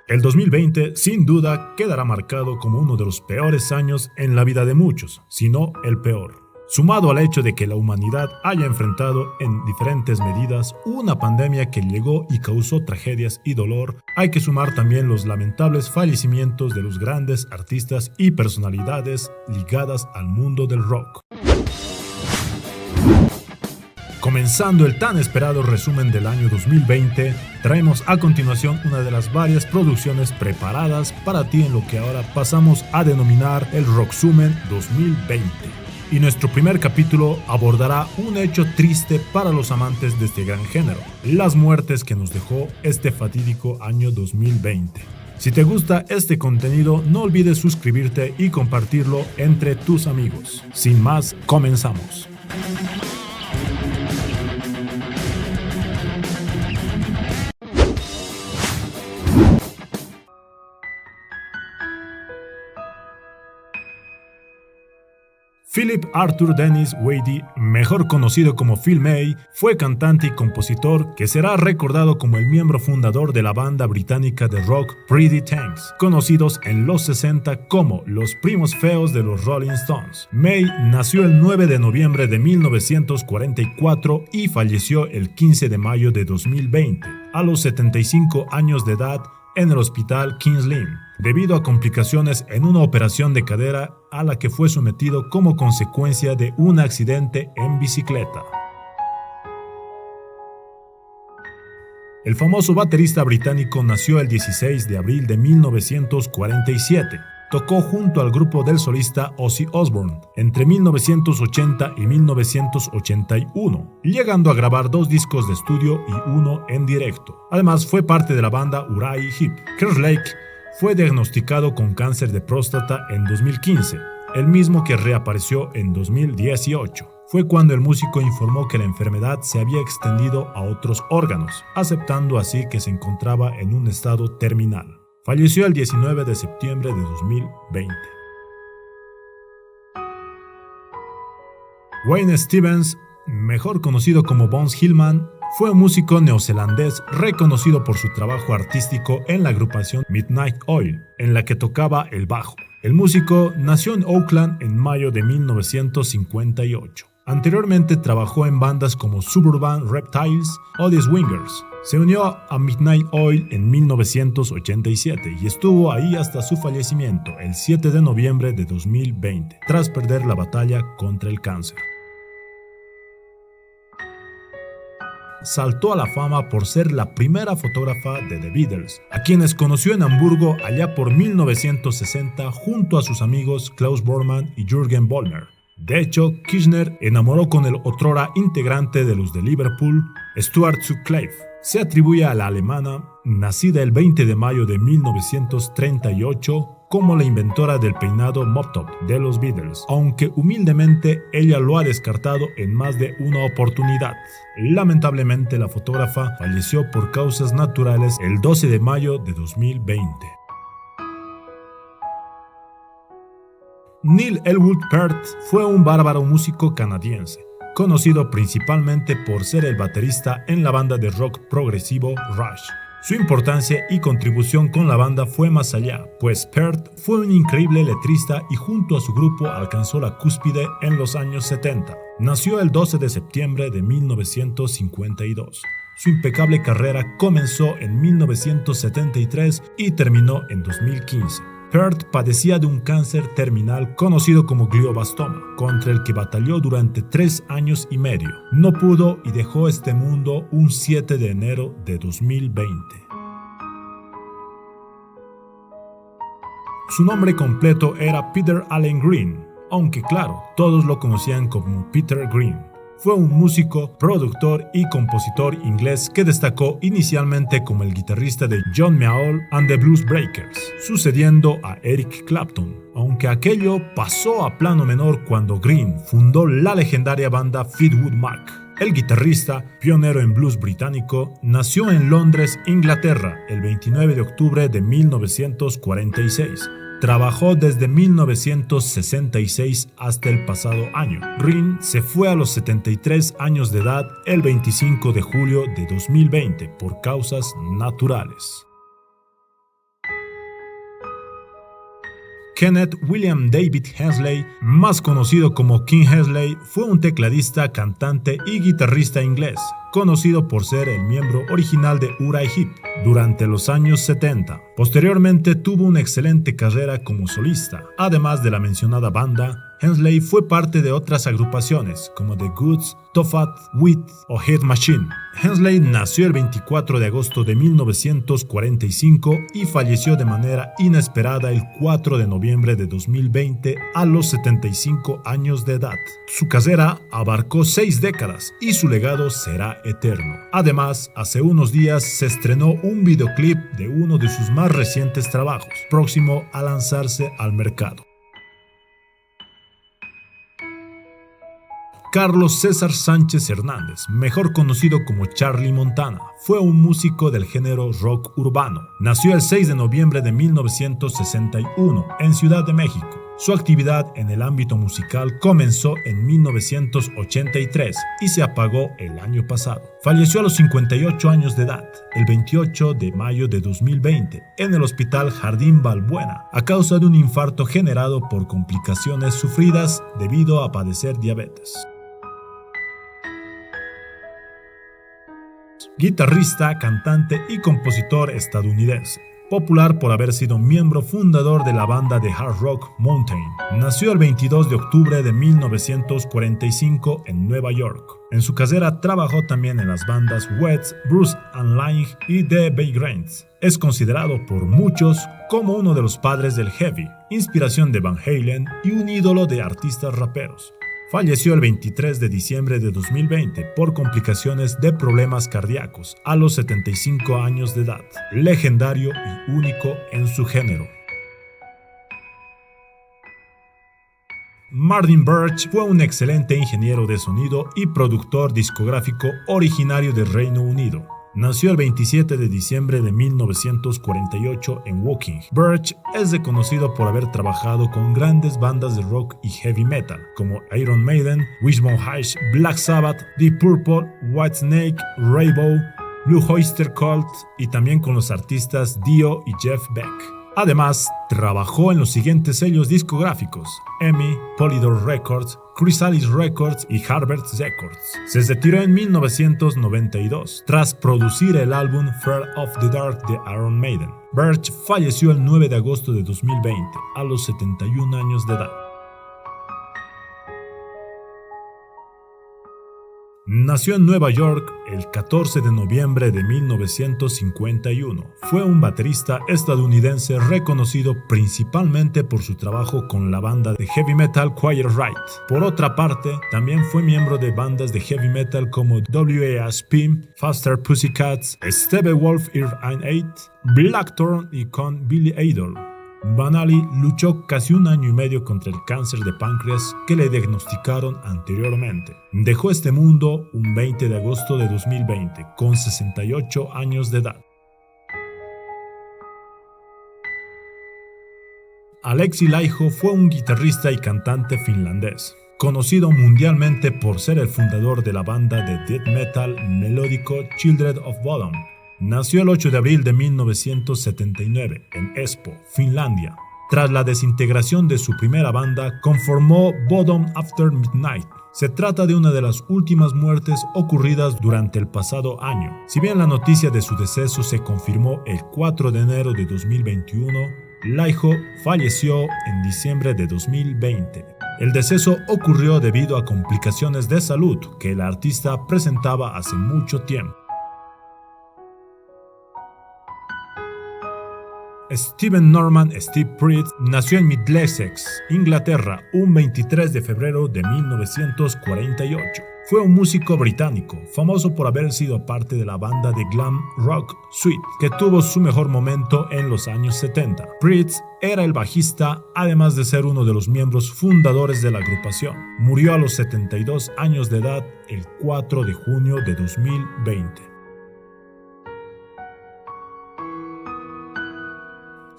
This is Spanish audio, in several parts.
El 2020, sin duda, quedará marcado como uno de los peores años en la vida de muchos, si no el peor. Sumado al hecho de que la humanidad haya enfrentado en diferentes medidas una pandemia que llegó y causó tragedias y dolor, hay que sumar también los lamentables fallecimientos de los grandes artistas y personalidades ligadas al mundo del rock. Comenzando el tan esperado resumen del año 2020, traemos a continuación una de las varias producciones preparadas para ti en lo que ahora pasamos a denominar el Rocksumen 2020. Y nuestro primer capítulo abordará un hecho triste para los amantes de este gran género, las muertes que nos dejó este fatídico año 2020. Si te gusta este contenido, no olvides suscribirte y compartirlo entre tus amigos. Sin más, comenzamos. Philip Arthur Dennis Wadey, mejor conocido como Phil May, fue cantante y compositor que será recordado como el miembro fundador de la banda británica de rock Pretty Things, conocidos en los 60 como los primos feos de los Rolling Stones. May nació el 9 de noviembre de 1944 y falleció el 15 de mayo de 2020, a los 75 años de edad, en el hospital King's Lynn, debido a complicaciones en una operación de cadera a la que fue sometido como consecuencia de un accidente en bicicleta. El famoso baterista británico nació el 16 de abril de 1947. Tocó junto al grupo del solista Ozzy Osbourne entre 1980 y 1981, llegando a grabar 2 discos de estudio y 1 en directo. Además, fue parte de la banda Uriah Heep. Kerslake fue diagnosticado con cáncer de próstata en 2015, el mismo que reapareció en 2018. Fue cuando el músico informó que la enfermedad se había extendido a otros órganos, aceptando así que se encontraba en un estado terminal. Falleció el 19 de septiembre de 2020. Wayne Stevens, mejor conocido como Bones Hillman, fue un músico neozelandés reconocido por su trabajo artístico en la agrupación Midnight Oil, en la que tocaba el bajo. El músico nació en Auckland en mayo de 1958. Anteriormente trabajó en bandas como Suburban Reptiles o The Swingers. Se unió a Midnight Oil en 1987 y estuvo ahí hasta su fallecimiento el 7 de noviembre de 2020, tras perder la batalla contra el cáncer. Saltó a la fama por ser la primera fotógrafa de The Beatles, a quienes conoció en Hamburgo allá por 1960 junto a sus amigos Klaus Bormann y Jürgen Vollmer. De hecho, Kirchner enamoró con el otrora integrante de los de Liverpool, Stuart Sutcliffe. Se atribuye a la alemana, nacida el 20 de mayo de 1938, como la inventora del peinado mop top de los Beatles, aunque humildemente ella lo ha descartado en más de una oportunidad. Lamentablemente, la fotógrafa falleció por causas naturales el 12 de mayo de 2020. Neil Elwood Peart fue un bárbaro músico canadiense, conocido principalmente por ser el baterista en la banda de rock progresivo Rush. Su importancia y contribución con la banda fue más allá, pues Peart fue un increíble letrista y junto a su grupo alcanzó la cúspide en los años 70. Nació el 12 de septiembre de 1952. Su impecable carrera comenzó en 1973 y terminó en 2015. Peart padecía de un cáncer terminal conocido como glioblastoma, contra el que batalló durante 3 años y medio. No pudo y dejó este mundo un 7 de enero de 2020. Su nombre completo era Peter Allen Green, aunque claro, todos lo conocían como Peter Green. Fue un músico, productor y compositor inglés que destacó inicialmente como el guitarrista de John Mayall and the Blues Breakers, sucediendo a Eric Clapton, aunque aquello pasó a plano menor cuando Green fundó la legendaria banda Fleetwood Mac. El guitarrista, pionero en blues británico, nació en Londres, Inglaterra, el 29 de octubre de 1946. Trabajó desde 1966 hasta el pasado año. Green se fue a los 73 años de edad el 25 de julio de 2020 por causas naturales. Kenneth William David Hensley, más conocido como King Hensley, fue un tecladista, cantante y guitarrista inglés, conocido por ser el miembro original de Uriah Heep durante los años 70. Posteriormente tuvo una excelente carrera como solista. Además de la mencionada banda, Hensley fue parte de otras agrupaciones como The Goods, Tofat, Wheat o Head Machine. Hensley nació el 24 de agosto de 1945 y falleció de manera inesperada el 4 de noviembre de 2020 a los 75 años de edad. Su carrera abarcó 6 décadas y su legado será eterno. Además, hace unos días se estrenó un videoclip de uno de sus más recientes trabajos, próximo a lanzarse al mercado. Carlos César Sánchez Hernández, mejor conocido como Charlie Montana, fue un músico del género rock urbano. Nació el 6 de noviembre de 1961 en Ciudad de México. Su actividad en el ámbito musical comenzó en 1983 y se apagó el año pasado. Falleció a los 58 años de edad, el 28 de mayo de 2020, en el Hospital Jardín Balbuena, a causa de un infarto generado por complicaciones sufridas debido a padecer diabetes. Guitarrista, cantante y compositor estadounidense, popular por haber sido miembro fundador de la banda de hard rock Mountain. Nació el 22 de octubre de 1945 en Nueva York. En su carrera trabajó también en las bandas Wet, Bruce and Lang y The Vagrants. Es considerado por muchos como uno de los padres del heavy, inspiración de Van Halen y un ídolo de artistas raperos. Falleció el 23 de diciembre de 2020 por complicaciones de problemas cardíacos a los 75 años de edad, legendario y único en su género. Martin Birch fue un excelente ingeniero de sonido y productor discográfico originario del Reino Unido. Nació el 27 de diciembre de 1948 en Woking. Birch es reconocido por haber trabajado con grandes bandas de rock y heavy metal como Iron Maiden, Wishbone Ash, Black Sabbath, Deep Purple, Whitesnake, Rainbow, Blue Oyster Cult y también con los artistas Dio y Jeff Beck. Además, trabajó en los siguientes sellos discográficos: EMI, Polydor Records, Chrysalis Records y Harvard Records. Se retiró en 1992 tras producir el álbum Fear of the Dark de Iron Maiden. Birch falleció el 9 de agosto de 2020 a los 71 años de edad. Nació en Nueva York el 14 de noviembre de 1951. Fue un baterista estadounidense reconocido principalmente por su trabajo con la banda de heavy metal Quiet Riot. Por otra parte, también fue miembro de bandas de heavy metal como W.A.S.P., Faster Pussycats, Steppenwolf Ear and Eight, Blackthorn y con Billy Idol. Van Ali luchó casi un año y medio contra el cáncer de páncreas que le diagnosticaron anteriormente. Dejó este mundo un 20 de agosto de 2020 con 68 años de edad. Alexi Laiho fue un guitarrista y cantante finlandés, conocido mundialmente por ser el fundador de la banda de death metal melódico Children of Bodom. Nació el 8 de abril de 1979 en Espoo, Finlandia. Tras la desintegración de su primera banda, conformó Bodom After Midnight. Se trata de una de las últimas muertes ocurridas durante el pasado año. Si bien la noticia de su deceso se confirmó el 4 de enero de 2021, Laiho falleció en diciembre de 2020. El deceso ocurrió debido a complicaciones de salud que el artista presentaba hace mucho tiempo. Stephen Norman Steve Pritz nació en Middlesex, Inglaterra, un 23 de febrero de 1948. Fue un músico británico, famoso por haber sido parte de la banda de glam rock Sweet, que tuvo su mejor momento en los años 70. Pritz era el bajista, además de ser uno de los miembros fundadores de la agrupación. Murió a los 72 años de edad el 4 de junio de 2020.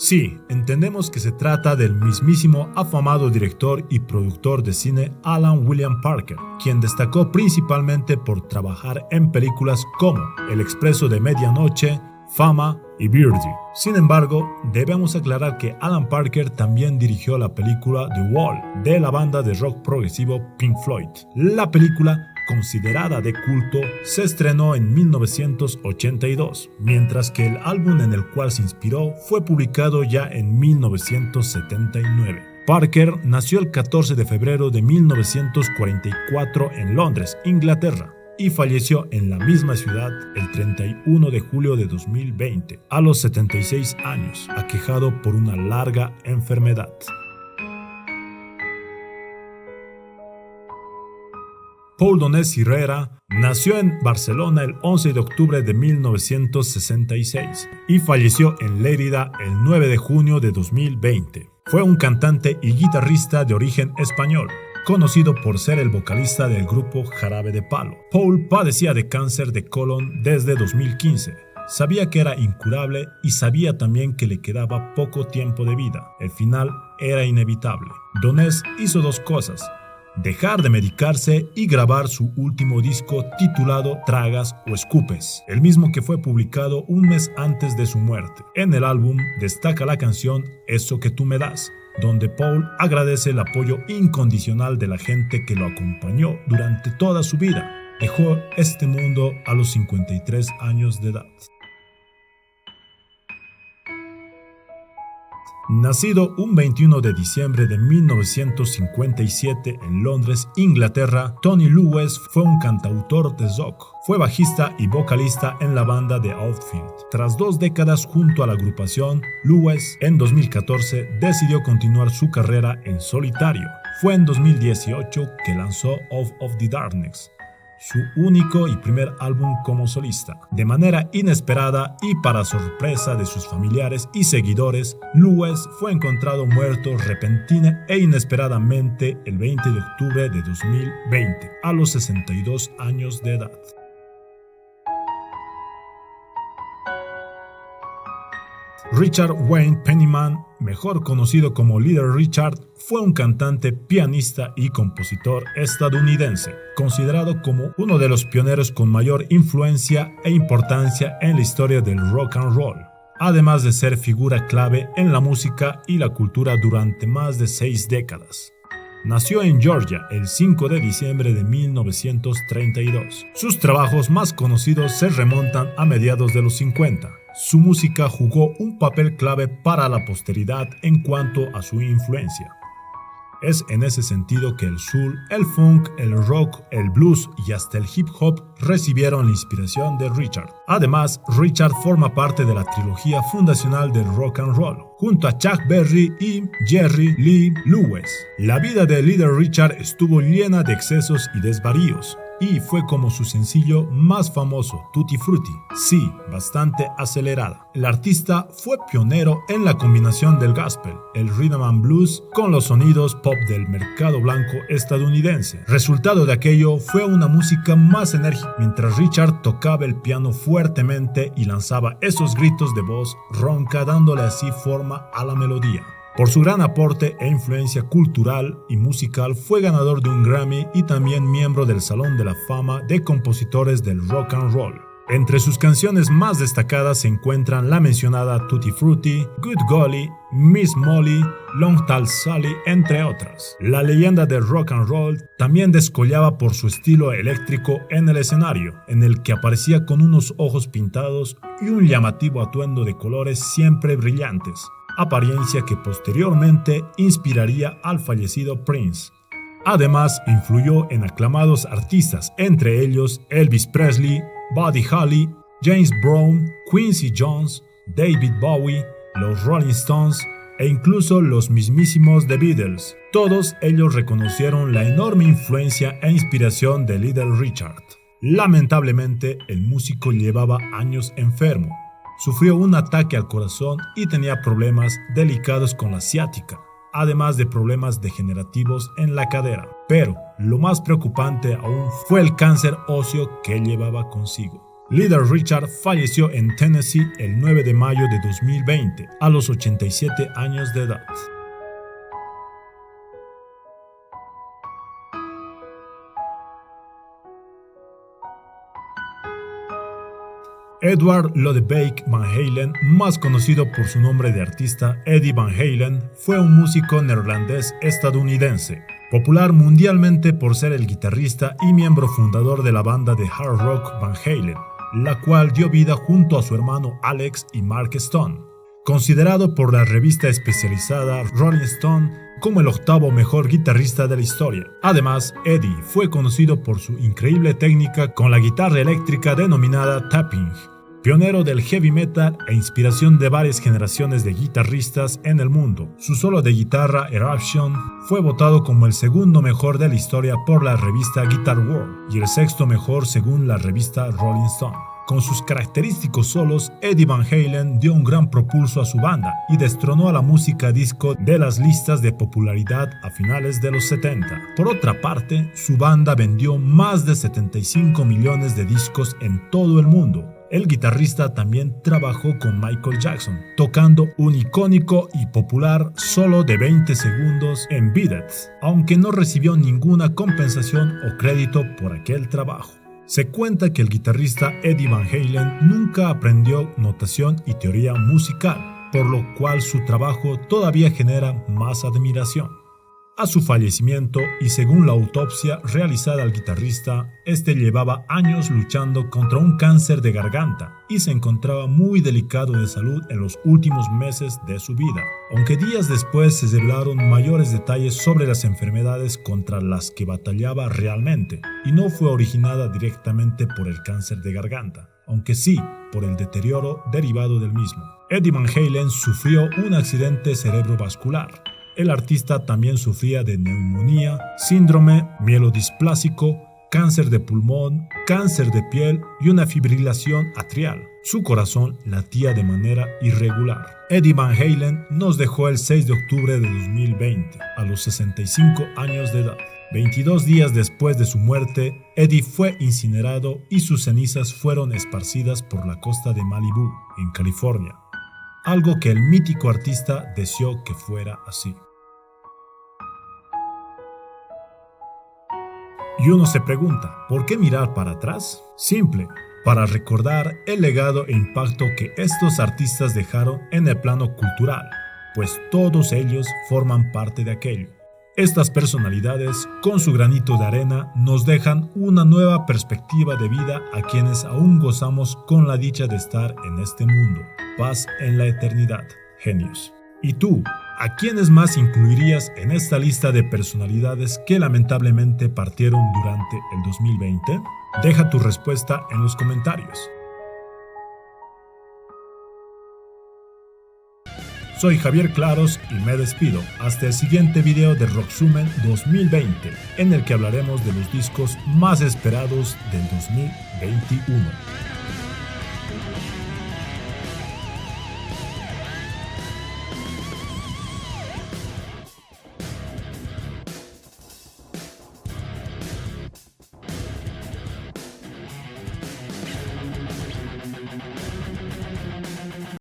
Sí, entendemos que se trata del mismísimo afamado director y productor de cine Alan William Parker, quien destacó principalmente por trabajar en películas como El Expreso de Medianoche, Fama, y Birdie. Sin embargo, debemos aclarar que Alan Parker también dirigió la película The Wall de la banda de rock progresivo Pink Floyd. La película, considerada de culto, se estrenó en 1982, mientras que el álbum en el cual se inspiró fue publicado ya en 1979. Parker nació el 14 de febrero de 1944 en Londres, Inglaterra, y falleció en la misma ciudad el 31 de julio de 2020, a los 76 años, aquejado por una larga enfermedad. Paul Donés Herrera nació en Barcelona el 11 de octubre de 1966 y falleció en Lérida el 9 de junio de 2020. Fue un cantante y guitarrista de origen español, conocido por ser el vocalista del grupo Jarabe de Palo. Paul padecía de cáncer de colon desde 2015. Sabía que era incurable y sabía también que le quedaba poco tiempo de vida. El final era inevitable. Donés hizo dos cosas: dejar de medicarse y grabar su último disco titulado Tragas o Escupes, el mismo que fue publicado un mes antes de su muerte. En el álbum destaca la canción Eso que tú me das, donde Paul agradece el apoyo incondicional de la gente que lo acompañó durante toda su vida. Dejó este mundo a los 53 años de edad. Nacido un 21 de diciembre de 1957 en Londres, Inglaterra, Tony Lewis fue un cantautor de rock. Fue bajista y vocalista en la banda The Outfield. Tras 2 décadas junto a la agrupación, Lewis en 2014 decidió continuar su carrera en solitario. Fue en 2018 que lanzó Off of the Darkness, su único y primer álbum como solista. De manera inesperada y para sorpresa de sus familiares y seguidores, Lewis fue encontrado muerto repentina e inesperadamente el 20 de octubre de 2020, a los 62 años de edad. Richard Wayne Penniman, mejor conocido como Little Richard, fue un cantante, pianista y compositor estadounidense, considerado como uno de los pioneros con mayor influencia e importancia en la historia del rock and roll, además de ser figura clave en la música y la cultura durante más de 6 décadas. Nació en Georgia el 5 de diciembre de 1932. Sus trabajos más conocidos se remontan a mediados de los 50. Su música jugó un papel clave para la posteridad en cuanto a su influencia. Es en ese sentido que el soul, el funk, el rock, el blues y hasta el hip hop recibieron la inspiración de Richard. Además, Richard forma parte de la trilogía fundacional del rock and roll, junto a Chuck Berry y Jerry Lee Lewis. La vida de Little Richard estuvo llena de excesos y desvaríos, y fue como su sencillo más famoso, Tutti Frutti, sí, bastante acelerada. El artista fue pionero en la combinación del gospel, el rhythm and blues, con los sonidos pop del mercado blanco estadounidense. Resultado de aquello fue una música más enérgica, mientras Richard tocaba el piano fuertemente y lanzaba esos gritos de voz ronca, dándole así forma a la melodía. Por su gran aporte e influencia cultural y musical, fue ganador de un Grammy y también miembro del Salón de la Fama de Compositores del Rock and Roll. Entre sus canciones más destacadas se encuentran la mencionada Tutti Frutti, Good Golly, Miss Molly, Long Tall Sally, entre otras. La leyenda del rock and roll también descollaba por su estilo eléctrico en el escenario, en el que aparecía con unos ojos pintados y un llamativo atuendo de colores siempre brillantes, apariencia que posteriormente inspiraría al fallecido Prince. Además, influyó en aclamados artistas, entre ellos Elvis Presley, Buddy Holly, James Brown, Quincy Jones, David Bowie, los Rolling Stones e incluso los mismísimos The Beatles. Todos ellos reconocieron la enorme influencia e inspiración de Little Richard. Lamentablemente, el músico llevaba años enfermo. Sufrió un ataque al corazón y tenía problemas delicados con la ciática, además de problemas degenerativos en la cadera. Pero lo más preocupante aún fue el cáncer óseo que llevaba consigo. Little Richard falleció en Tennessee el 9 de mayo de 2020, a los 87 años de edad. Edward Lodewijk Van Halen, más conocido por su nombre de artista Eddie Van Halen, fue un músico neerlandés-estadounidense, popular mundialmente por ser el guitarrista y miembro fundador de la banda de hard rock Van Halen, la cual dio vida junto a su hermano Alex y Mark Stone. Considerado por la revista especializada Rolling Stone como el octavo mejor guitarrista de la historia. Además, Eddie fue conocido por su increíble técnica con la guitarra eléctrica denominada tapping, pionero del heavy metal e inspiración de varias generaciones de guitarristas en el mundo. Su solo de guitarra, Eruption, fue votado como el segundo mejor de la historia por la revista Guitar World y el sexto mejor según la revista Rolling Stone. Con sus característicos solos, Eddie Van Halen dio un gran propulso a su banda y destronó a la música disco de las listas de popularidad a finales de los 70. Por otra parte, su banda vendió más de 75 millones de discos en todo el mundo. El guitarrista también trabajó con Michael Jackson, tocando un icónico y popular solo de 20 segundos en Beat It, aunque no recibió ninguna compensación o crédito por aquel trabajo. Se cuenta que el guitarrista Eddie Van Halen nunca aprendió notación y teoría musical, por lo cual su trabajo todavía genera más admiración. A su fallecimiento, y según la autopsia realizada al guitarrista, este llevaba años luchando contra un cáncer de garganta y se encontraba muy delicado de salud en los últimos meses de su vida, aunque días después se revelaron mayores detalles sobre las enfermedades contra las que batallaba realmente, y no fue originada directamente por el cáncer de garganta, aunque sí por el deterioro derivado del mismo. Eddie Van Halen sufrió un accidente cerebrovascular. El artista también sufría de neumonía, síndrome mielodisplásico, cáncer de pulmón, cáncer de piel y una fibrilación atrial. Su corazón latía de manera irregular. Eddie Van Halen nos dejó el 6 de octubre de 2020, a los 65 años de edad. 22 días después de su muerte, Eddie fue incinerado y sus cenizas fueron esparcidas por la costa de Malibú, en California. Algo que el mítico artista deseó que fuera así. Y uno se pregunta, ¿por qué mirar para atrás? Simple, para recordar el legado e impacto que estos artistas dejaron en el plano cultural, pues todos ellos forman parte de aquello. Estas personalidades, con su granito de arena, nos dejan una nueva perspectiva de vida a quienes aún gozamos con la dicha de estar en este mundo. Paz en la eternidad, genios. ¿Y tú? ¿A quiénes más incluirías en esta lista de personalidades que lamentablemente partieron durante el 2020? Deja tu respuesta en los comentarios. Soy Javier Claros y me despido hasta el siguiente video de Rocksumen 2020, en el que hablaremos de los discos más esperados del 2021.